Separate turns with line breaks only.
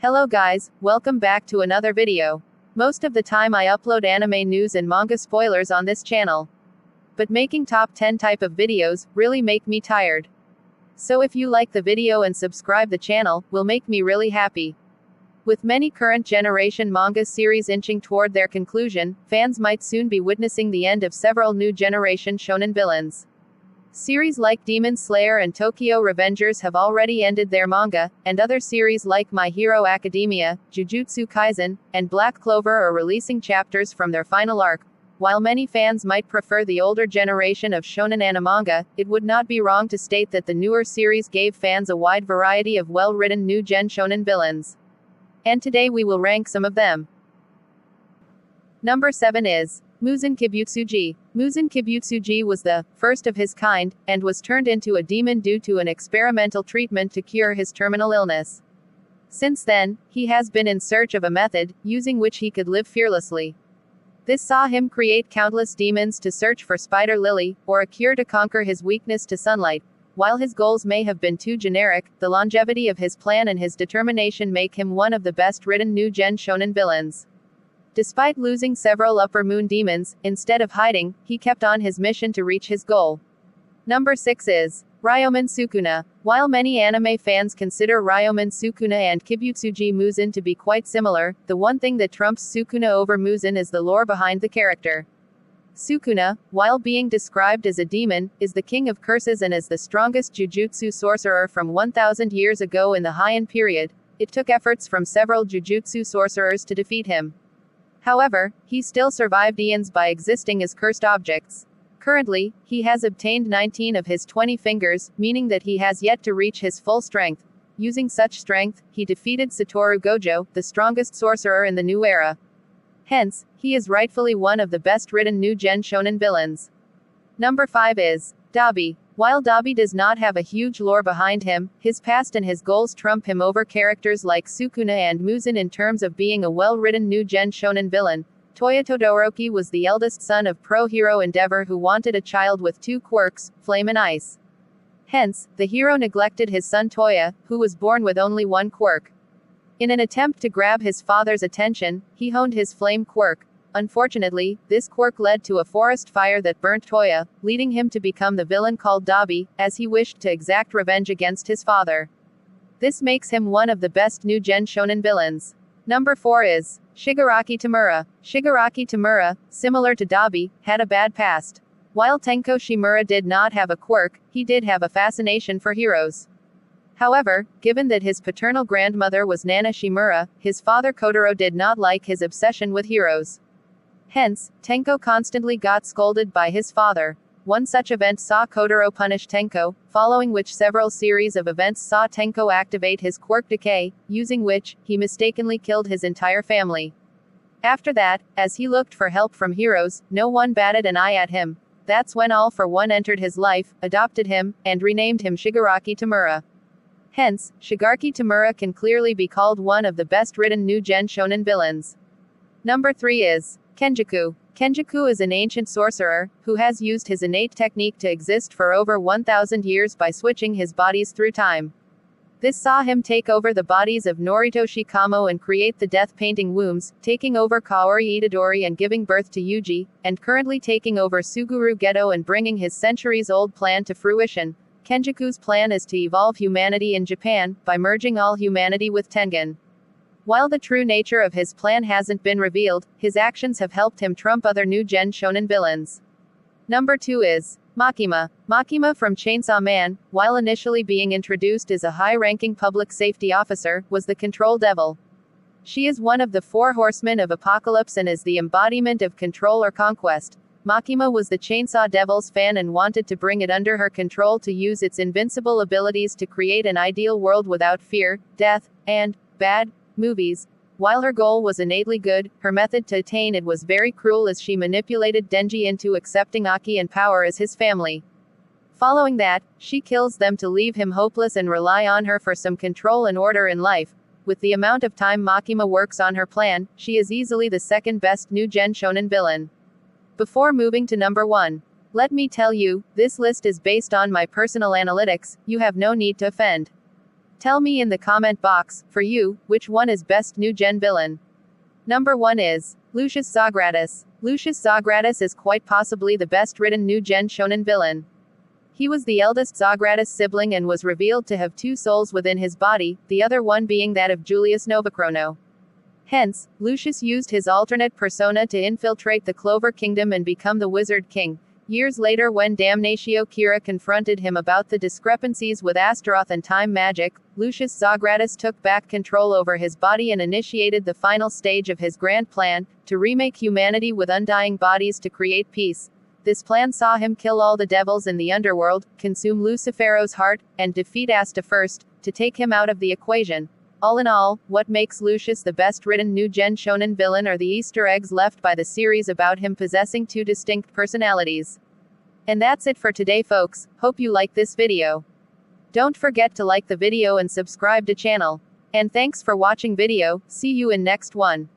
Hello guys, welcome back to another video. Most of the time I upload anime news and manga spoilers on this channel. But making top 10 type of videos really make me tired. So if you like the video and subscribe the channel, will make me really happy. With many current generation manga series inching toward their conclusion, fans might soon be witnessing the end of several new generation shonen villains. Series like Demon Slayer and Tokyo Revengers have already ended their manga, and other series like My Hero Academia, Jujutsu Kaisen, and Black Clover are releasing chapters from their final arc. While many fans might prefer the older generation of shonen animanga, it would not be wrong to state that the newer series gave fans a wide variety of well-written new gen shonen villains. And today we will rank some of them. Number 7 is Muzan Kibutsuji. Muzan Kibutsuji was the first of his kind, and was turned into a demon due to an experimental treatment to cure his terminal illness. Since then, he has been in search of a method, using which he could live fearlessly. This saw him create countless demons to search for Spider Lily, or a cure to conquer his weakness to sunlight. While his goals may have been too generic, the longevity of his plan and his determination make him one of the best-written new gen shonen villains. Despite losing several Upper Moon demons, instead of hiding, he kept on his mission to reach his goal. Number 6 is Ryomen Sukuna. While many anime fans consider Ryomen Sukuna and Kibutsuji Muzan to be quite similar, the one thing that trumps Sukuna over Muzan is the lore behind the character. Sukuna, while being described as a demon, is the king of curses and is the strongest Jujutsu Sorcerer from 1000 years ago in the Heian Period. It took efforts from several Jujutsu Sorcerers to defeat him. However, he still survived eons by existing as cursed objects. Currently, he has obtained 19 of his 20 fingers, meaning that he has yet to reach his full strength. Using such strength, he defeated Satoru Gojo, the strongest sorcerer in the new era. Hence, he is rightfully one of the best-written new gen shonen villains. Number 5 is Dabi. While Dabi does not have a huge lore behind him, his past and his goals trump him over characters like Sukuna and Muzan in terms of being a well-written new gen shonen villain. Toya Todoroki was the eldest son of pro-hero Endeavor who wanted a child with two quirks, flame and ice. Hence, the hero neglected his son Toya, who was born with only one quirk. In an attempt to grab his father's attention, he honed his flame quirk. Unfortunately, this quirk led to a forest fire that burnt Toya, leading him to become the villain called Dabi, as he wished to exact revenge against his father. This makes him one of the best new gen shonen villains. Number 4 is Shigaraki Tamura. Shigaraki Tamura, similar to Dabi, had a bad past. While Tenko Shimura did not have a quirk, he did have a fascination for heroes. However, given that his paternal grandmother was Nana Shimura, his father Kotaro did not like his obsession with heroes. Hence, Tenko constantly got scolded by his father. One such event saw Kotaro punish Tenko, following which several series of events saw Tenko activate his quirk decay, using which, he mistakenly killed his entire family. After that, as he looked for help from heroes, no one batted an eye at him. That's when All for One entered his life, adopted him, and renamed him Shigaraki Tamura. Hence, Shigaraki Tamura can clearly be called one of the best-written new gen shonen villains. Number 3 is Kenjaku. Kenjaku is an ancient sorcerer, who has used his innate technique to exist for over 1000 years by switching his bodies through time. This saw him take over the bodies of Noritoshi Kamo and create the death-painting wombs, taking over Kaori Itadori and giving birth to Yuji, and currently taking over Suguru Geto and bringing his centuries-old plan to fruition. Kenjaku's plan is to evolve humanity in Japan, by merging all humanity with Tengen. While the true nature of his plan hasn't been revealed, his actions have helped him trump other new gen shonen villains. Number 2 is Makima. Makima from Chainsaw Man, while initially being introduced as a high-ranking public safety officer, was the control devil. She is one of the 4 horsemen of Apocalypse and is the embodiment of control or conquest. Makima was the Chainsaw Devil's fan and wanted to bring it under her control to use its invincible abilities to create an ideal world without fear, death, and bad movies. While her goal was innately good, her method to attain it was very cruel as she manipulated Denji into accepting Aki and power as his family. Following that, she kills them to leave him hopeless and rely on her for some control and order in life. With the amount of time Makima works on her plan, she is easily the second best new gen shonen villain. Before moving to number 1, let me tell you, this list is based on my personal analytics, you have no need to offend. Tell me in the comment box, for you, which one is best new gen villain. Number 1 is Lucius Zagratis. Lucius Zagratis is quite possibly the best written new gen shonen villain. He was the eldest Zagratis sibling and was revealed to have 2 souls within his body, the other one being that of Julius Novachrono. Hence, Lucius used his alternate persona to infiltrate the Clover Kingdom and become the Wizard King. Years later, when Damnatio Kira confronted him about the discrepancies with Astaroth and time magic, Lucius Zagratis took back control over his body and initiated the final stage of his grand plan, to remake humanity with undying bodies to create peace. This plan saw him kill all the devils in the underworld, consume Lucifero's heart, and defeat Asta first, to take him out of the equation. All in all, what makes Lucius the best written new gen shonen villain are the Easter eggs left by the series about him possessing 2 distinct personalities. And that's it for today folks, hope you like this video. Don't forget to like the video and subscribe to channel. And thanks for watching video, see you in next one.